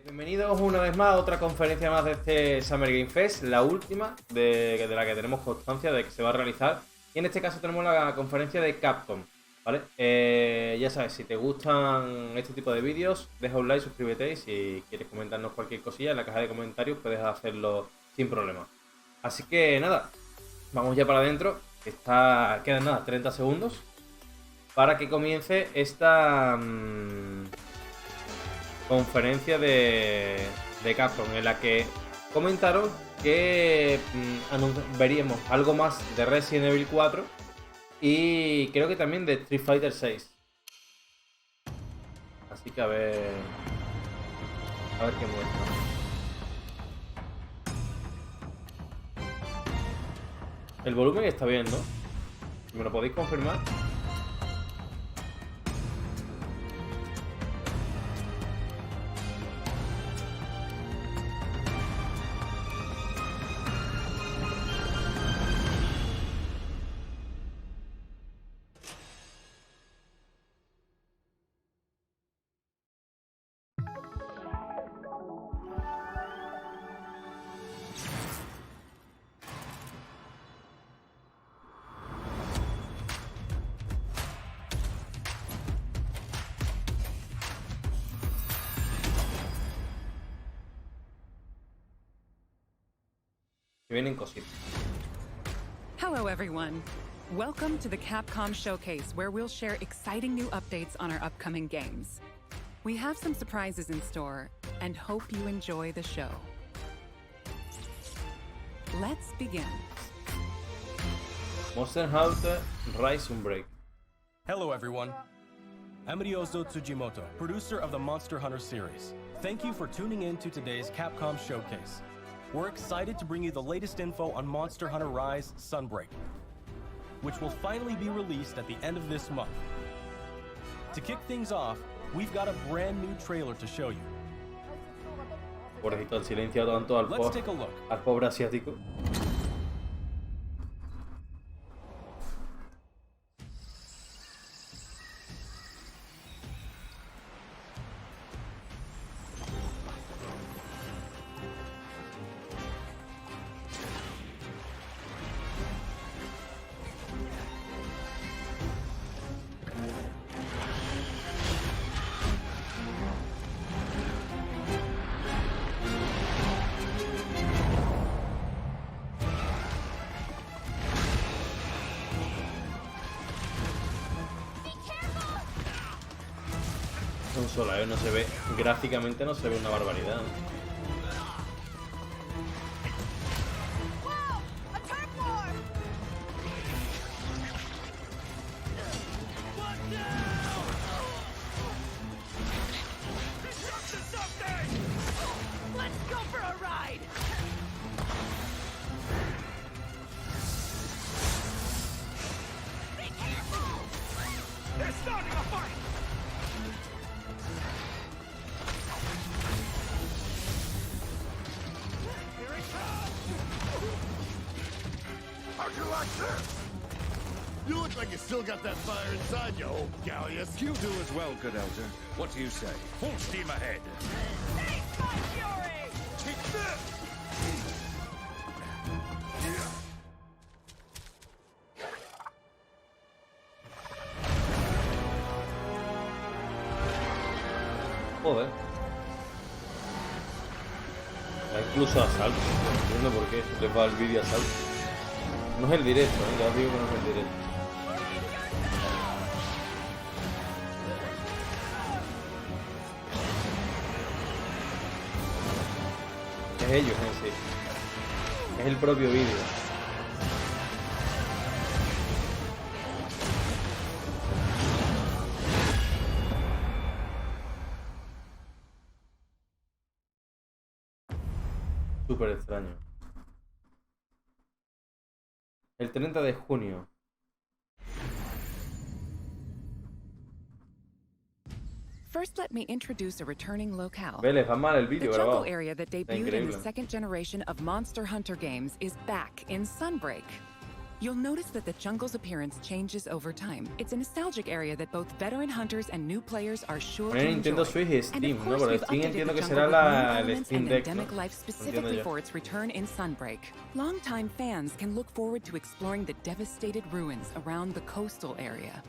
Bienvenidos una vez más a otra conferencia más de este Summer Game Fest, la última de la que tenemos constancia de que se va a realizar. Y en este caso tenemos la conferencia de Capcom, ¿vale? Ya sabes, si te gustan este tipo de vídeos, deja un like, suscríbete y si quieres comentarnos cualquier cosilla en la caja de comentarios puedes hacerlo sin problema. Así que nada, vamos ya para adentro, que quedan nada, 30 segundos para que comience esta conferencia de Capcom, en la que comentaron que veríamos algo más de Resident Evil 4 y creo que también de Street Fighter 6. Así que a ver qué muestra. El volumen está bien, ¿no? ¿Me lo podéis confirmar? Que vienen cositas. Hello everyone. Welcome to the Capcom Showcase, where we'll share exciting new updates on our upcoming games. We have some surprises in store and hope you enjoy the show. Let's begin. Monster Hunter Rise Break. Hello everyone. I'm Ryozo Tsujimoto, producer of the Monster Hunter series. Thank you for tuning in to today's Capcom Showcase. We're excited to bring you the latest info on Monster Hunter Rise Sunbreak, which will finally be released at the end of this month. To kick things off, we've got a brand new trailer to show you. Pobrecito, el silencio tanto al pobre asiático. Consola, no se ve, gráficamente no se ve una barbaridad. You look like you still got that fire inside you, old Gallius. You do as well, good elder. What do you say? Full steam ahead. Taste my fury! Take this! Joder. Incluso asalto. No entiendo por qué les va el vídeo asalto. No es el directo, ya os digo que no es el directo. Es ellos en sí. Es el propio vídeo. Súper extraño. El 30 de junio. First, let me introduce a returning locale. Ve, les va mal el The vídeo jungle grabado. area that debuted in the second generation of Monster Hunter games is back in Sunbreak. You'll notice that the jungle's appearance changes over time. It's a nostalgic area that both veteran hunters and new players are sure to enjoy. Nintendo Switch y And Steam, of ¿no? course, Pero we've Steam updated entiendo the que jungle será with new el elements Steam and Deck, ¿no? endemic life specifically yo. for its return in Sunbreak. Longtime fans can look forward to exploring the devastated ruins around the coastal area.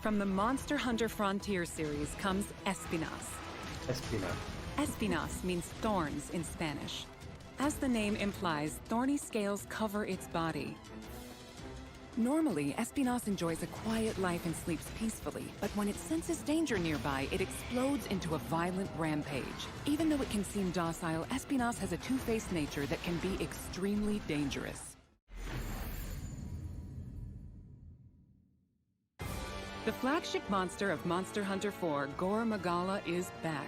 From the Monster Hunter Frontier series comes Espinas. Espina. Espinas means thorns in Spanish. As the name implies, thorny scales cover its body. Normally, Espinas enjoys a quiet life and sleeps peacefully, but when it senses danger nearby, it explodes into a violent rampage. Even though it can seem docile, Espinas has a two-faced nature that can be extremely dangerous. The flagship monster of Monster Hunter 4, Gore Magala, is back.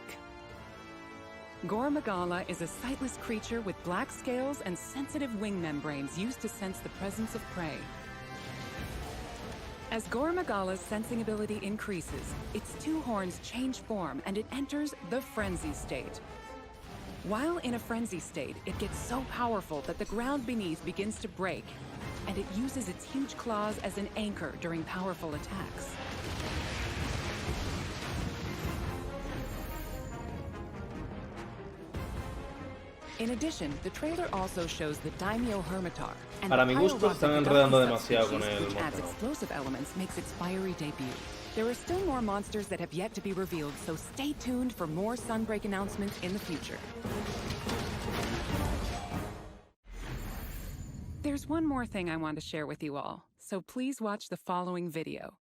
Gore Magala is a sightless creature with black scales and sensitive wing membranes used to sense the presence of prey. As Gore Magala's sensing ability increases, its two horns change form and it enters the frenzy state. While in a frenzy state, it gets so powerful that the ground beneath begins to break, and it uses its huge claws as an anchor during powerful attacks. In addition, the trailer also shows the Daimyo Hermitar, and Para the mi gusto, Pyro están Rock enredando Reduction demasiado con subspecies, el which adds monstruo. explosive elements, makes its fiery debut. There are still more monsters that have yet to be revealed, so stay tuned for more Sunbreak announcements in the future. There's one more thing I want to share with you all, so please watch the following video.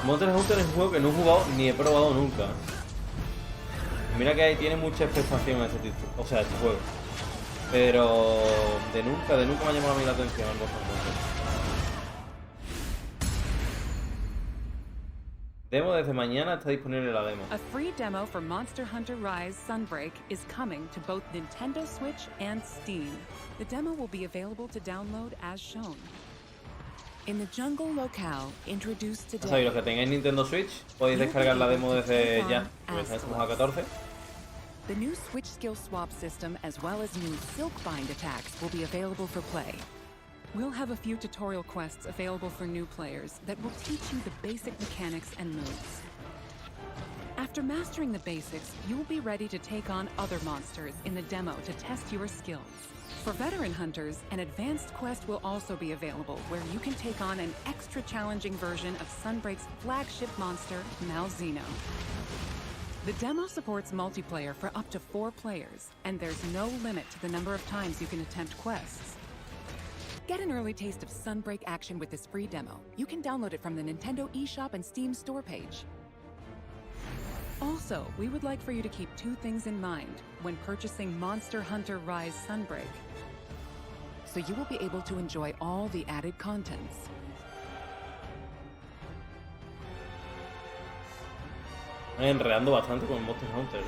Monster Hunter es un juego que no he jugado ni he probado nunca. Mira que ahí tiene mucha expectación a este título, o sea, este juego. Pero de nunca me ha llamado a mí la atención el Monster Hunter. Demo desde mañana está disponible la demo. A free demo for Monster Hunter Rise Sunbreak is coming to both Nintendo Switch and Steam. The demo will be available to download as shown. In the jungle locale introduced O sea, y today, los que tengáis Nintendo Switch podéis descargar la demo desde ya, pues estamos a 14. the new Switch skill swap system as well as new Silkbind attacks will be available for play. We'll have a few tutorial quests available for new players that will teach you the basic mechanics and moves. After mastering the basics, you'll be ready to take on other monsters in the demo to test your skills. For veteran hunters, an advanced quest will also be available where you can take on an extra challenging version of Sunbreak's flagship monster, Malzeno. The demo supports multiplayer for up to 4 players, and there's no limit to the number of times you can attempt quests. Get an early taste of Sunbreak action with this free demo. You can download it from the Nintendo eShop and Steam store page. Also, we would like for you to keep 2 things in mind when purchasing Monster Hunter Rise Sunbreak, so you will be able to enjoy all the added contents. Me enredando bastante con Monster Hunter.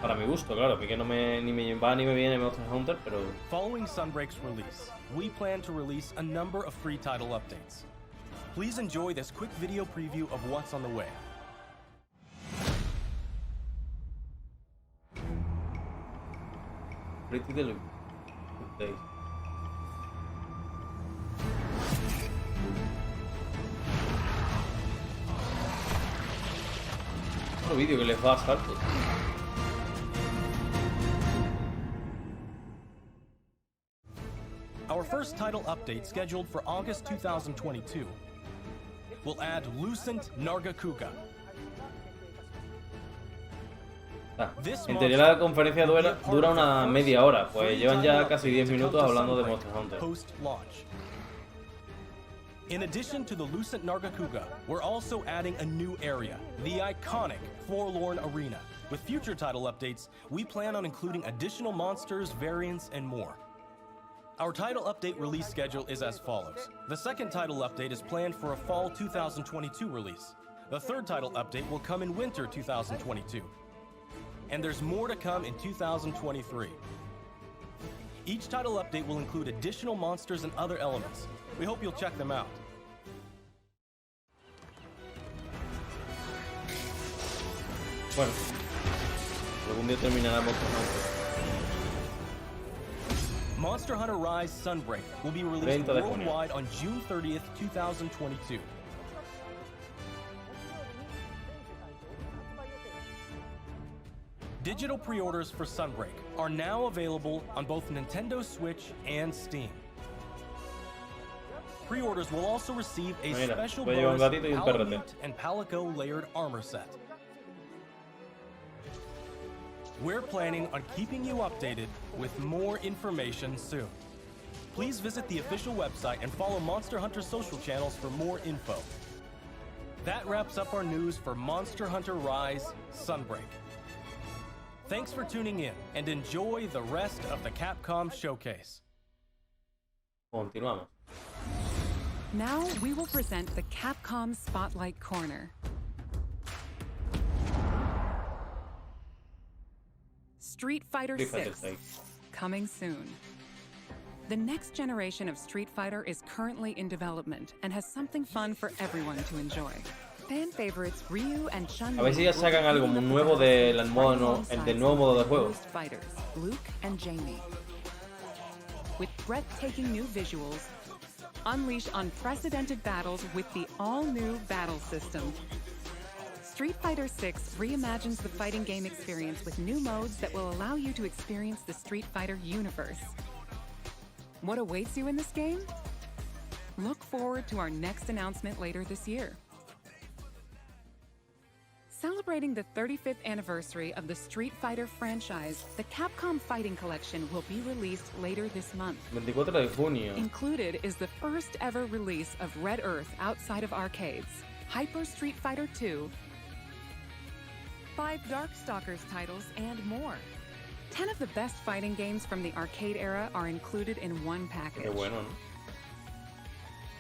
Para mi gusto, claro, a mí que no ni me va ni me viene Monster Hunter, pero... Following Sunbreak's release, we plan to release a number of free title updates. Please enjoy this quick video preview of what's on the way. Pretty Deluxe Update. Otro vídeo que les va a salto. Our first title update, scheduled for August 2022, will add Lucent Nargacuga. En teoría la conferencia dura una media hora, pues llevan ya casi 10 minutos hablando de Monster Hunter. Post-launch. In addition to the Lucent Nargacuga, we're also adding a new area, the iconic Forlorn Arena. With future title updates, we plan on including additional monsters, variants, and more. Our title update release schedule is as follows. The second title update is planned for a fall 2022 release. The third title update will come in winter 2022. And there's more to come in 2023. Each title update will include additional monsters and other elements. We hope you'll check them out. Bueno, algún día terminará Monster Hunter. Monster Hunter Rise Sunbreak will be released worldwide on June 30th, 2022. Digital pre-orders for Sunbreak are now available on both Nintendo Switch and Steam. Pre-orders will also receive a special bonus Palamute and Palico layered armor set. We're planning on keeping you updated with more information soon. Please visit the official website and follow Monster Hunter social channels for more info. That wraps up our news for Monster Hunter Rise Sunbreak. Thanks for tuning in and enjoy the rest of the Capcom showcase. Continuamos. Now we will present the Capcom Spotlight Corner. Street Fighter 6, coming soon. The next generation of Street Fighter is currently in development and has something fun for everyone to enjoy. Fan favorites Ryu and Chun-Li. A ver si ya sacan algo nuevo del nuevo modo de juego. Fighters, Luke and Jamie. With breathtaking new visuals, unleash unprecedented battles with the all-new battle system. Street Fighter 6 reimagines the fighting game experience with new modes that will allow you to experience the Street Fighter universe. What awaits you in this game? Look forward to our next announcement later this year. Celebrating the 35th anniversary of the Street Fighter franchise, the Capcom Fighting Collection will be released later this month. 24 de junio. Included is the first ever release of Red Earth outside of arcades, Hyper Street Fighter 2, 5 Darkstalkers titles, and more. 10 of the best fighting games from the arcade era are included in one package. Qué bueno, ¿no?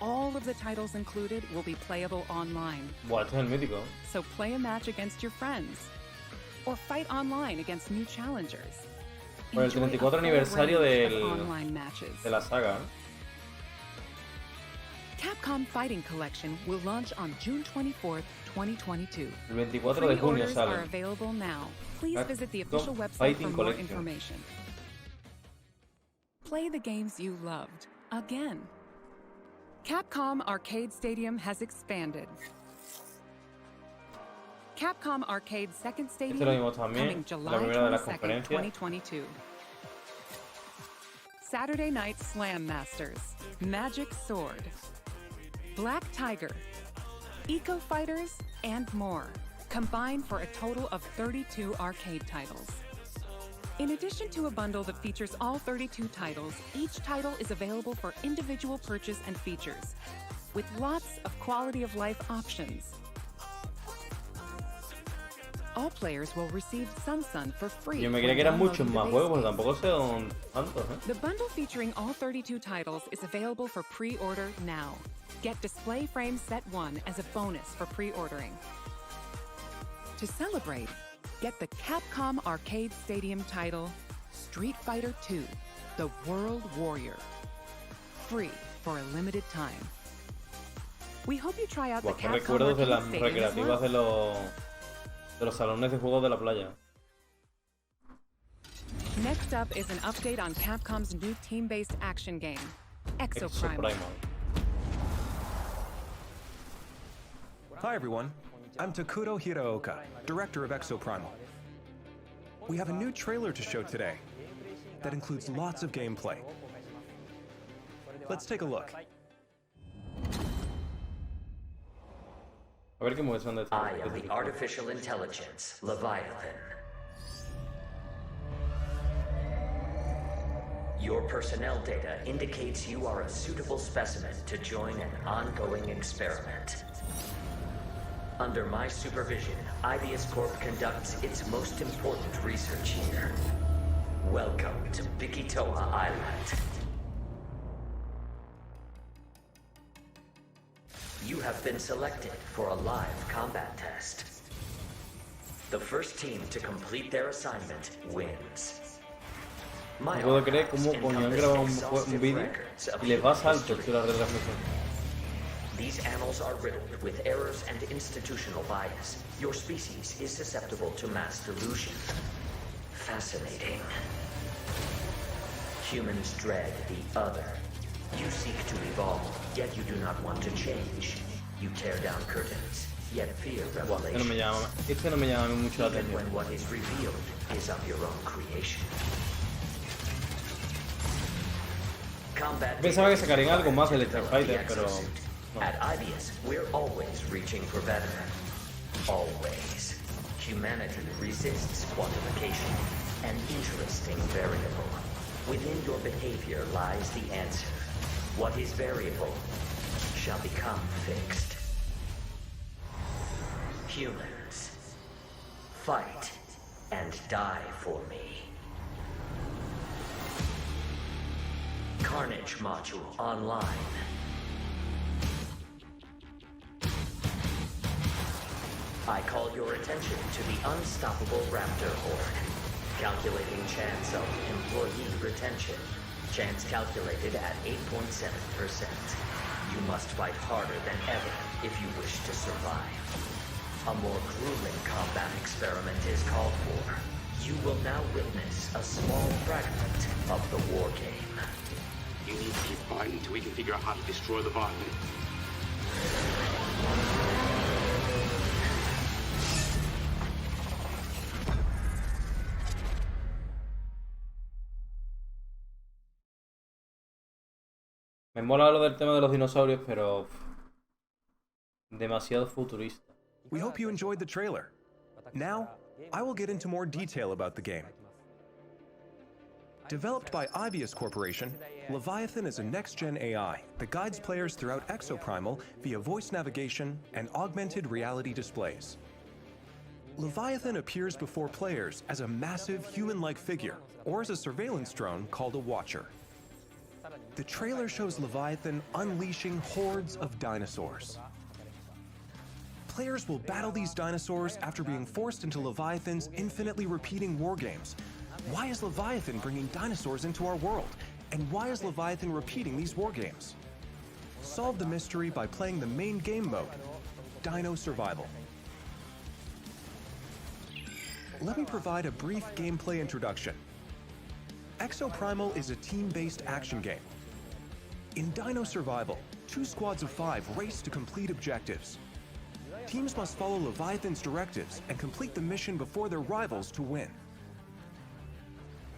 All of the titles included will be playable online. Buah, este es el mítico. So play a match against your friends, or fight online against new challengers. Por el 34 aniversario de la saga. Capcom Fighting Collection will launch on June 24th, 2022. El 24 de junio Pre-orders are available now. Please visit the official website for more information. Play the games you loved again. Capcom Arcade Stadium has expanded. Capcom Arcade Second Stadium coming July 22nd, 2022. Saturday Night Slam Masters, Magic Sword, Black Tiger, Eco Fighters, and more, combined for a total of 32 arcade titles. In addition to a bundle that features all 32 titles, each title is available for individual purchase and features, with lots of quality-of-life options. All players will receive Sun for free. Yo me creía que eran muchos más juegos, pero tampoco son tantos, ¿eh? The bundle featuring all 32 titles is available for pre-order now. Get Display Frame Set 1 as a bonus for pre-ordering. To celebrate, get the Capcom Arcade Stadium title, Street Fighter 2, The World Warrior. Free for a limited time. We hope you try out the Capcom recuerdos de las Arcade Stadium as recreativas well. de los salones de juegos de la playa. Next up is an update on Capcom's new team-based action game, Exoprimal. Hi everyone, I'm Takuro Hiraoka, director of Exoprimal. We have a new trailer to show today that includes lots of gameplay. Let's take a look. A ver qué muestran de I am the artificial intelligence, Leviathan. Your personnel data indicates you are a suitable specimen to join an ongoing experiment. Under my supervision, Ideas Corp conducts its most important research here. Welcome to Bikitoa Island. You have been selected for a live combat test. The first team to complete their assignment wins. No puedo creer cómo coño han grabado un vídeo y les va salto de la retransmisión. These annals are riddled with errors and institutional bias. Your species is susceptible to mass delusion. Fascinating. Humans dread the other. You seek to evolve, yet you do not want to change. You tear down curtains, yet fear revelation. Este no me llama mucho la Even atención. when what is revealed is of your own creation. Pensaba que sacarían algo más del Street Fighter, pero no. At IBS, we're always reaching for better. Always. Humanity resists quantification, an interesting variable. Within your behavior lies the answer. What is variable shall become fixed. Humans, fight and die for me. Carnage module online. I call your attention to the unstoppable raptor horde. Calculating chance of employee retention. Chance calculated at 8.7%. You must fight harder than ever if you wish to survive. A more grueling combat experiment is called for. You will now witness a small fragment of the war game. You need to keep quiet until we can figure out how to destroy the Leviathan. Me mola lo del tema de los dinosaurios, pero demasiado futurista. We hope you enjoyed the trailer. Now, I will get into more detail about the game. Developed by Ibius Corporation, Leviathan is a next-gen AI that guides players throughout Exoprimal via voice navigation and augmented reality displays. Leviathan appears before players as a massive human-like figure, or as a surveillance drone called a Watcher. The trailer shows Leviathan unleashing hordes of dinosaurs. Players will battle these dinosaurs after being forced into Leviathan's infinitely repeating war games. Why is Leviathan bringing dinosaurs into our world? And why is Leviathan repeating these war games? Solve the mystery by playing the main game mode, Dino Survival. Let me provide a brief gameplay introduction. Exoprimal is a team-based action game. In Dino Survival, 2 squads of 5 race to complete objectives. Teams must follow Leviathan's directives and complete the mission before their rivals to win.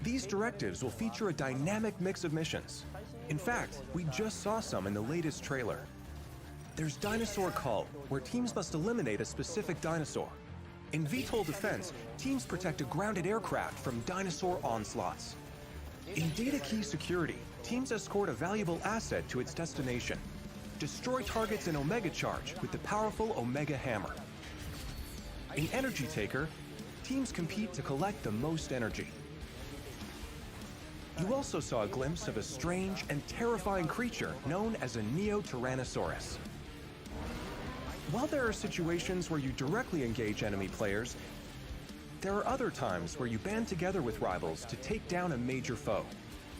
These directives will feature a dynamic mix of missions. In fact, we just saw some in the latest trailer. There's Dinosaur Cull, where teams must eliminate a specific dinosaur. In VTOL Defense, teams protect a grounded aircraft from dinosaur onslaughts. In Data Key Security, teams escort a valuable asset to its destination. Destroy targets in Omega Charge with the powerful Omega Hammer. In Energy Taker, teams compete to collect the most energy. You also saw a glimpse of a strange and terrifying creature known as a Neo-Tyrannosaurus. While there are situations where you directly engage enemy players, there are other times where you band together with rivals to take down a major foe.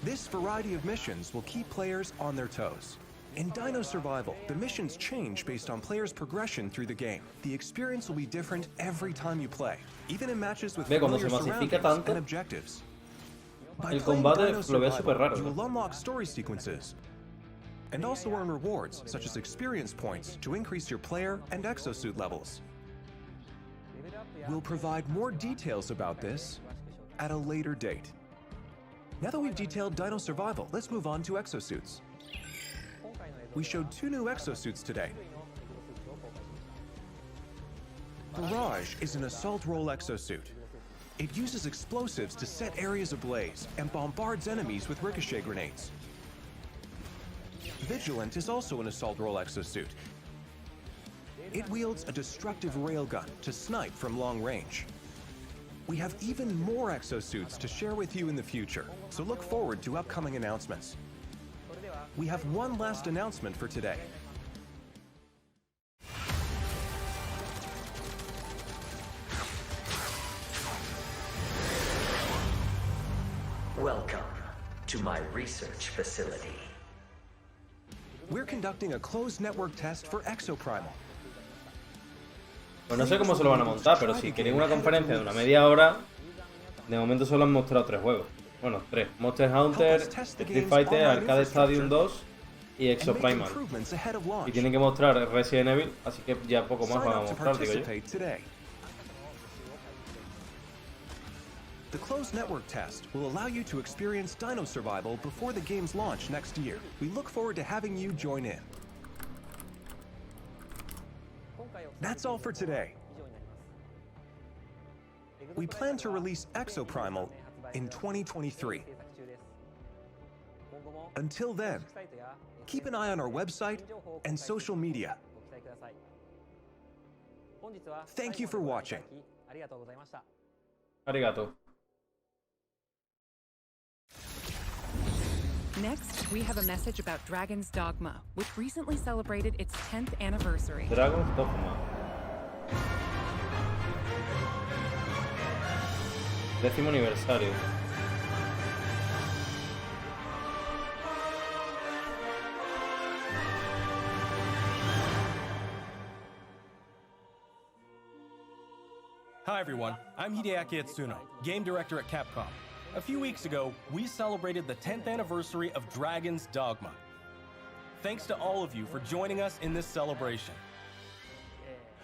This variety of missions will keep players on their toes. In Dino Survival, the missions change based on players' progression through the game. The experience will be different every time you play, even in matches with familiar surroundings and objectives. By playing Dino Survival, you will unlock story sequences and also earn rewards such as experience points to increase your player and exosuit levels. We'll provide more details about this at a later date. Now that we've detailed Dino Survival, let's move on to exosuits. We showed 2 new exosuits today. Barrage is an assault role exosuit. It uses explosives to set areas ablaze and bombards enemies with ricochet grenades. Vigilant is also an assault role exosuit. It wields a destructive railgun to snipe from long range. We have even more exosuits to share with you in the future, so look forward to upcoming announcements. We have one last announcement for today. Welcome to my research facility. We're conducting a closed network test for Exoprimal. Pues no sé cómo se lo van a montar, pero si queréis una conferencia de una media hora, de momento solo han mostrado 3 juegos. Bueno, 3. Monster Hunter, Street Fighter, Arcade Stadium 2 y Exoprimal. Y tienen que mostrar Resident Evil, así que ya poco más van a mostrar, digo yo. The closed network test will allow you to experience Dino Survival before the game's launch next year. We look forward to having you join in. That's all for today. We plan to release Exoprimal in 2023. Until then, keep an eye on our website and social media. Thank you for watching. Arigato. Next, we have a message about Dragon's Dogma, which recently celebrated its 10th anniversary. Dragon's Dogma. 10º aniversario. Hi everyone, I'm Hideaki Itsuno, game director at Capcom. A few weeks ago, we celebrated the 10th anniversary of Dragon's Dogma. Thanks to all of you for joining us in this celebration.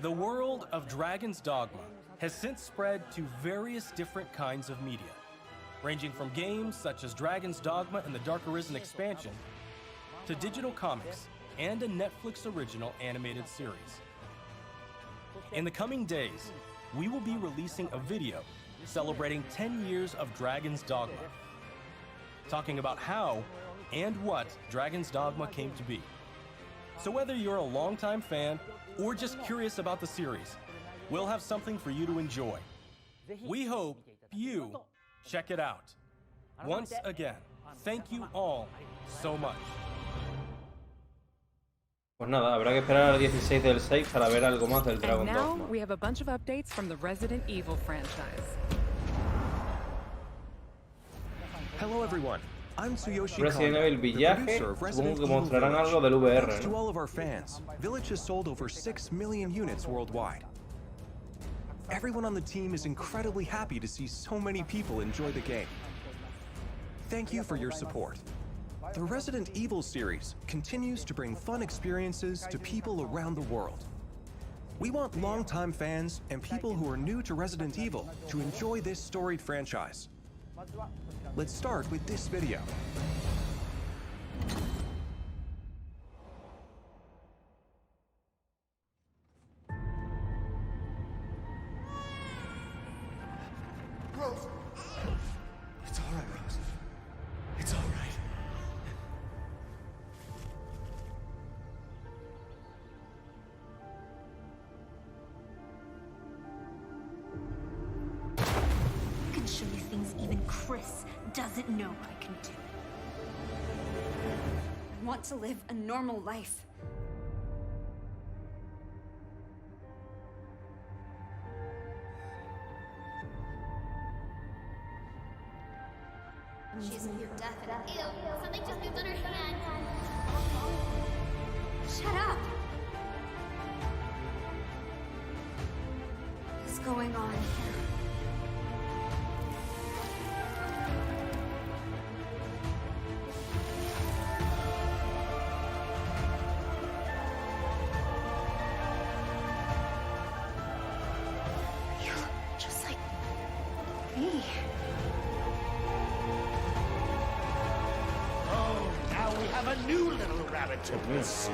The world of Dragon's Dogma has since spread to various different kinds of media, ranging from games such as Dragon's Dogma and the Dark Arisen expansion, to digital comics and a Netflix original animated series. In the coming days, we will be releasing a video celebrating 10 years of Dragon's Dogma, talking about how and what Dragon's Dogma came to be. So whether you're a longtime fan or just curious about the series, we'll have something for you to enjoy. We hope you check it out. Once again, thank you all so much. Pues nada, habrá que esperar al 16 del 6 para ver algo más del And Dragon now Dogma. we have a bunch of updates from the Resident Evil franchise. Hello everyone. I'm Tsuyoshi Resident Kondo, Evil the Villaje, producer of supongo Resident que Evil mostrarán Village. algo del VR, Thanks to ¿no? all of our fans, Village has sold over 6 million units worldwide. Everyone on the team is incredibly happy to see so many people enjoy the game. Thank you for your support. The Resident Evil series continues to bring fun experiences to people around the world. We want longtime fans and people who are new to Resident Evil to enjoy this storied franchise. Let's start with this video. Rose! It's all right, Rose. It's all right. I can show you things even Chris doesn't know I can do. I want to live a normal life. She's near death. Ew, something just moved on her hand. Shut up! What's going on here? You look just like me. Oh, now we have a new little rabbit to pursue.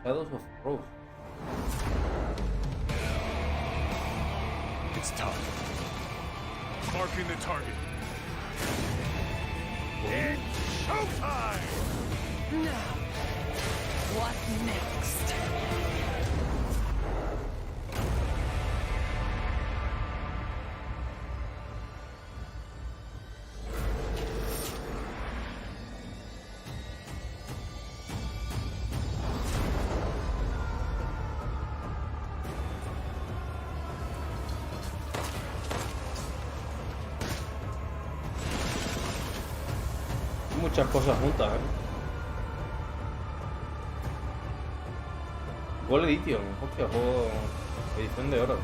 Shadows of Rose. It's tough. Marking the target. It's showtime! Now, what next? muchas cosas juntas, ¿eh? Gold Edition, hostia, juego edición de oro.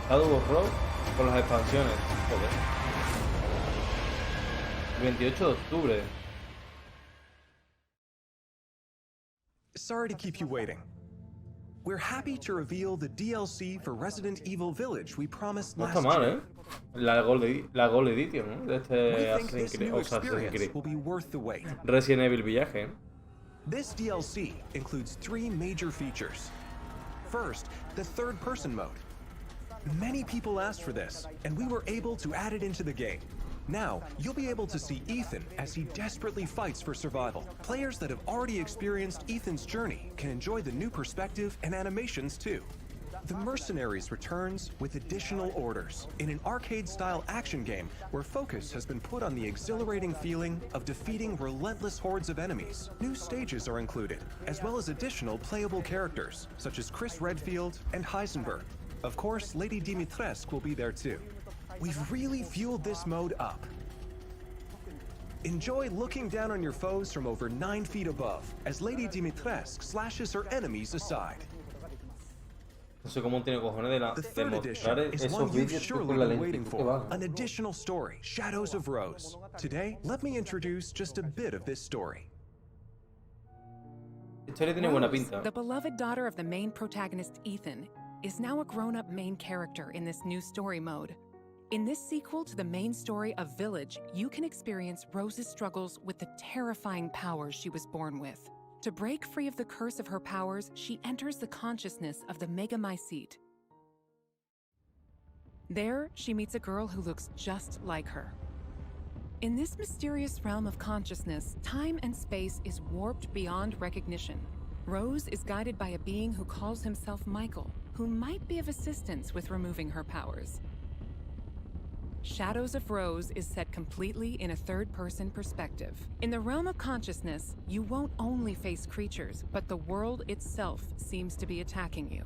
Shadow of Road con las expansiones. Joder. 28 de octubre. Sorry to keep you waiting. We're happy to reveal the DLC for Resident Evil Village we promised No last está mal, year. La Gold Edition, ¿eh? De este We think Assassin's this Creed. new O sea, Assassin's experience Creed. will be worth the wait. Resident Evil Village, ¿eh? This DLC includes 3 major features. First, the third-person mode. Many people asked for this, and we were able to add it into the game. Now, you'll be able to see Ethan as he desperately fights for survival. Players that have already experienced Ethan's journey can enjoy the new perspective and animations too. The Mercenaries returns with additional orders in an arcade-style action game where focus has been put on the exhilarating feeling of defeating relentless hordes of enemies. New stages are included, as well as additional playable characters, such as Chris Redfield and Heisenberg. Of course, Lady Dimitrescu will be there too. We've really fueled this mode up. Enjoy looking down on your foes from over 9 feet above, as Lady Dimitrescu slashes her enemies aside. No sé cómo tiene cojones de The third mostrar edition is esos one you've vídeos surely con la been waiting lentitud que for, va. an additional story, Shadows of Rose. Today, let me introduce just a bit of this story. La historia tiene buena Rose, pinta. the beloved daughter of the main protagonist Ethan, is now a grown-up main character in this new story mode. In this sequel to the main story of Village, you can experience Rose's struggles with the terrifying powers she was born with. To break free of the curse of her powers, she enters the consciousness of the Megamycete. There, she meets a girl who looks just like her. In this mysterious realm of consciousness, time and space is warped beyond recognition. Rose is guided by a being who calls himself Michael, who might be of assistance with removing her powers. Shadows of Rose is set completely in a third-person perspective. In the realm of consciousness, you won't only face creatures, but the world itself seems to be attacking you.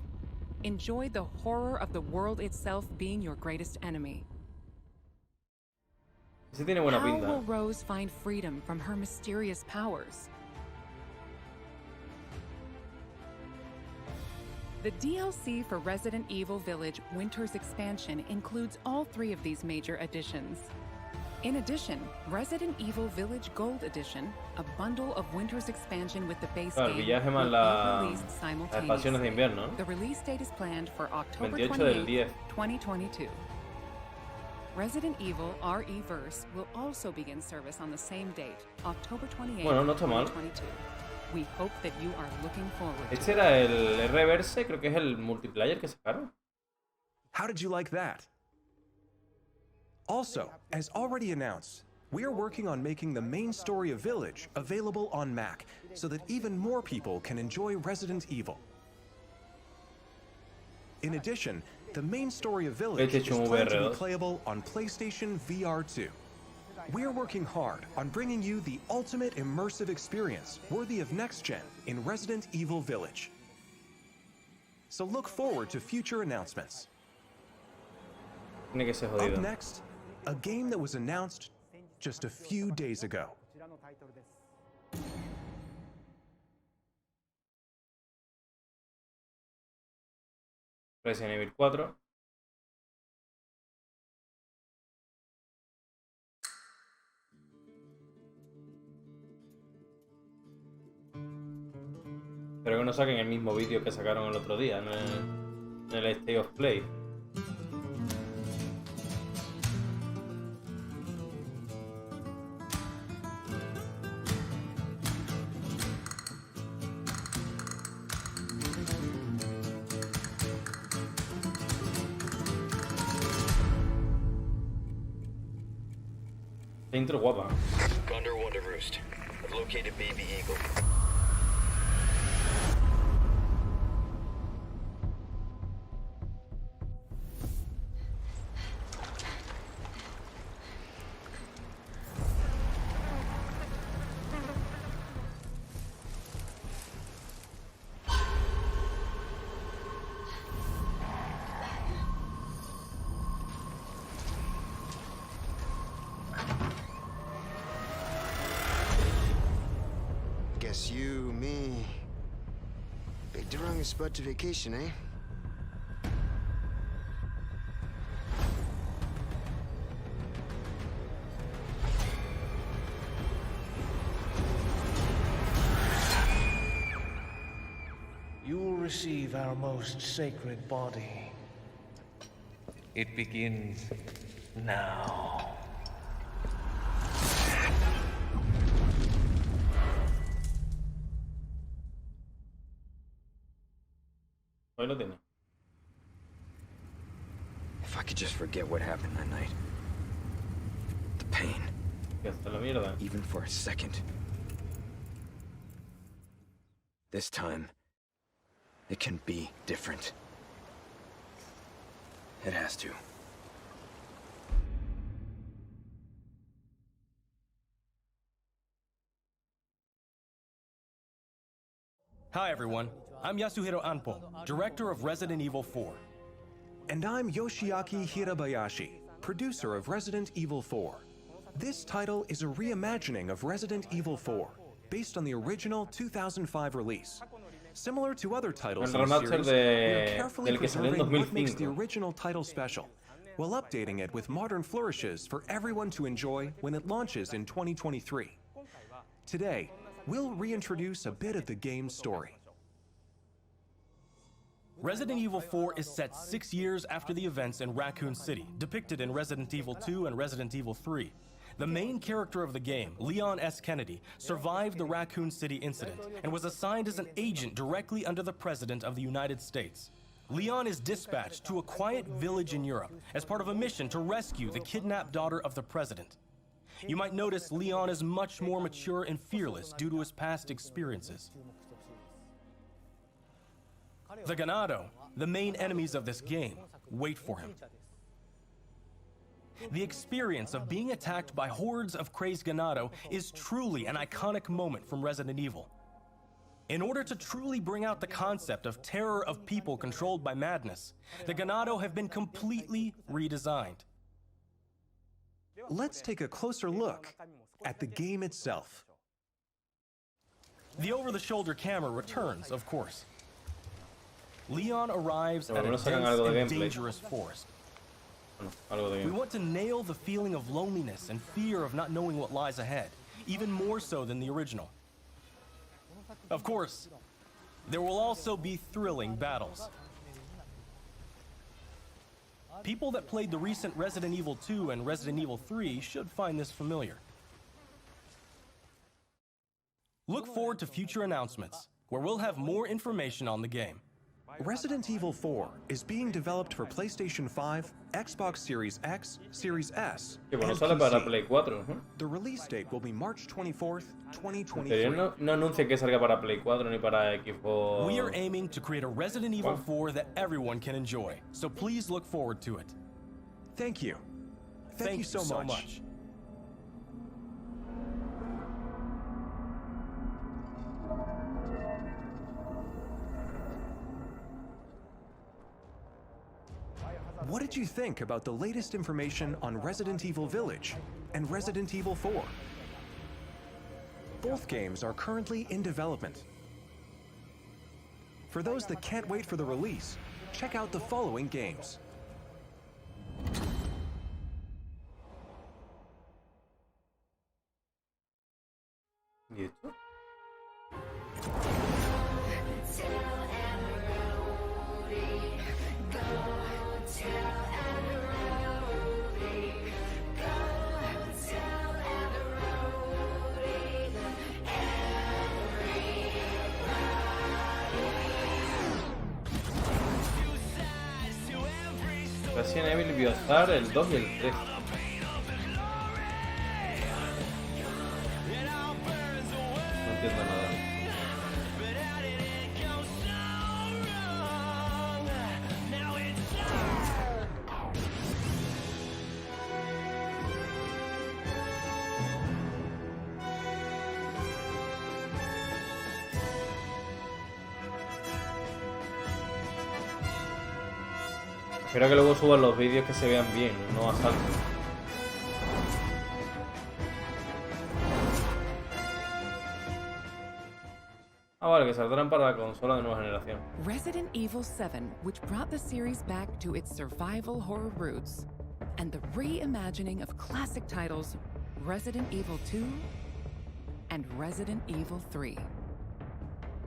Enjoy the horror of the world itself being your greatest enemy. Ese tiene buena How pinta. will Rose find freedom from her mysterious powers? The DLC for Resident Evil Village Winter's Expansion includes all 3 of these major additions. In addition, Resident Evil Village Gold Edition, a bundle of Winter's Expansion with the base Claro, el game, villaje más will la- be released las simultaneously. expansiones de invierno, ¿no? The release date is planned for October 28 del 28, 10. 2022. Resident Evil RE-Verse will also begin service on the same date, October 28, Bueno, no está mal. 2022. We hope that you are looking forward to Este era el Reverse, creo que es el multiplayer que sacaron. How did you like that? Also, as already announced, we are working on making the main story of Village available on Mac, so that even more people can enjoy Resident Evil. In addition, the main story of Village is PlayStation planned to VR be 2. playable on PlayStation VR 2. We're working hard on bringing you the ultimate immersive experience worthy of next-gen in Resident Evil Village. So look forward to future announcements. Tiene que ser Up jodido. next, a game that was announced just a few days ago. Resident Evil 4. Espero que no saquen el mismo vídeo que sacaron el otro día en el State of Play. La intro guapa. Gondor Wonder Roost. I've located Baby Eagle. Guess you, me, picked the wrong spot to vacation, eh? You will receive our most sacred body. It begins now. Hoy lo tiene. If I could just forget what happened that night. The pain. Que hasta la mierda. Even for a second. This time, it can be different. It has to. Hi everyone, I'm Yasuhiro Anpo, director of Resident Evil 4. And I'm Yoshiaki Hirabayashi, producer of Resident Evil 4. This title is a reimagining of Resident Evil 4, based on the original 2005 release. Similar to other titles in the series, we are carefully preserving what makes the original title special, while updating it with modern flourishes for everyone to enjoy when it launches in 2023. Today, we'll reintroduce a bit of the game's story. Resident Evil 4 is set 6 years after the events in Raccoon City, depicted in Resident Evil 2 and Resident Evil 3. The main character of the game, Leon S. Kennedy, survived the Raccoon City incident and was assigned as an agent directly under the President of the United States. Leon is dispatched to a quiet village in Europe as part of a mission to rescue the kidnapped daughter of the President. You might notice Leon is much more mature and fearless due to his past experiences. The Ganado, the main enemies of this game, wait for him. The experience of being attacked by hordes of crazed Ganado is truly an iconic moment from Resident Evil. In order to truly bring out the concept of terror of people controlled by madness, the Ganado have been completely redesigned. Let's take a closer look at the game itself. The over-the-shoulder camera returns, of course. Leon arrives at a dense and dangerous forest. We want to nail the feeling of loneliness and fear of not knowing what lies ahead, even more so than the original. Of course, there will also be thrilling battles. People that played the recent Resident Evil 2 and Resident Evil 3 should find this familiar. Look forward to future announcements, where we'll have more information on the game. Resident Evil 4 is being developed for PlayStation 5, Xbox Series X, Series S, and PC. The release date will be March 24th, 2023. No anuncia que salga para Play 4 ni para Xbox. We are aiming to create a Resident Evil 4 that everyone can enjoy, so please look forward to it. Thank you. Thank you so much. What did you think about the latest information on Resident Evil Village and Resident Evil 4? Both games are currently in development. For those that can't wait for the release, check out the following games. Resident Evil Biostar, el 2 y el 3. No entiendo nada. Espero que luego suban los vídeos que se vean bien, no a salto. Ah, vale, que saldrán para la consola de nueva generación. Resident Evil 7, which brought the series back to its survival horror roots, and the reimagining of classic titles Resident Evil 2 and Resident Evil 3.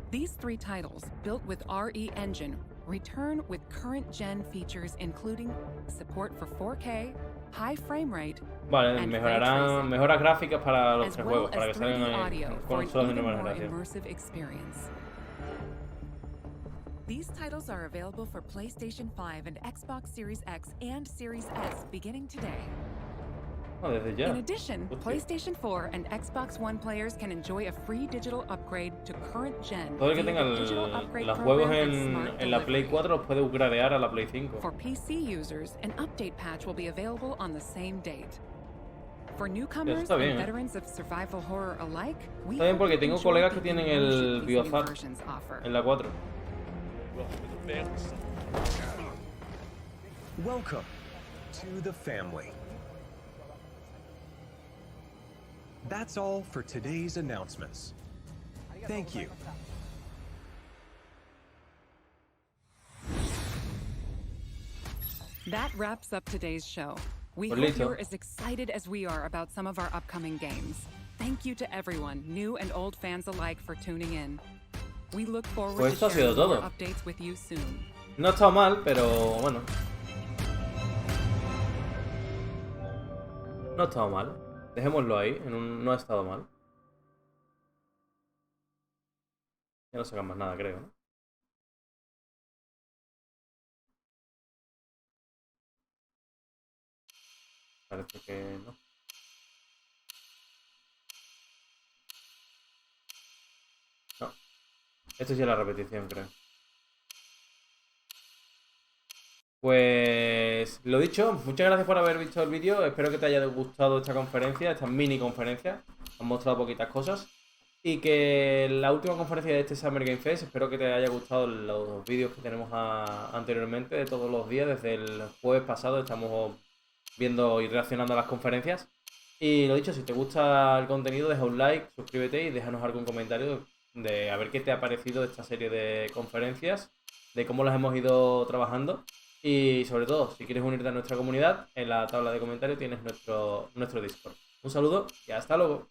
These three titles, built with RE Engine, return with current-gen features including support for 4K, high frame rate, vale, and mejorarán mejoras gráficas para los as tres well juegos, para que as salgan 3D en audio for an consolas de even nueva more generación. immersive experience. These titles are available for PlayStation 5 and Xbox Series X and Series S beginning today. Ah, desde ya. In addition, PlayStation 4 and Xbox One players can enjoy a free digital upgrade to current gen. Todo el que via tenga the digital upgrade los juegos program and smart en la Play delivery. 4 los puede upgradear a la Play 5. For PC users, an update patch will be available on the same date. For newcomers Está bien, and veterans of survival horror alike, we Está bien porque hope you tengo enjoy colegas the que tienen immersion el these new Biozar versions offer. en la 4. Welcome to the family. That's all for today's announcements. Thank you. That wraps up today's show. We Pues hope listo. you're as excited as we are about some of our upcoming games. Thank you to everyone, new and old fans alike, for tuning in. We look forward Pues esto to ha sido sharing more todo. updates with you soon. No ha estado mal, pero bueno. No ha estado mal. Dejémoslo ahí, no ha estado mal. Ya no sacan más nada, creo, ¿no? Parece que no. No. Esto sí es la repetición, creo. Pues lo dicho, muchas gracias por haber visto el vídeo. Espero que te haya gustado esta conferencia, esta mini conferencia. Han mostrado poquitas cosas. Y que la última conferencia de este Summer Game Fest, espero que te haya gustado los vídeos que tenemos anteriormente de todos los días. Desde el jueves pasado estamos viendo y reaccionando a las conferencias. Y lo dicho, si te gusta el contenido, deja un like, suscríbete y déjanos algún comentario de a ver qué te ha parecido esta serie de conferencias, de cómo las hemos ido trabajando. Y sobre todo, si quieres unirte a nuestra comunidad, en la tabla de comentarios tienes nuestro Discord. Un saludo y hasta luego.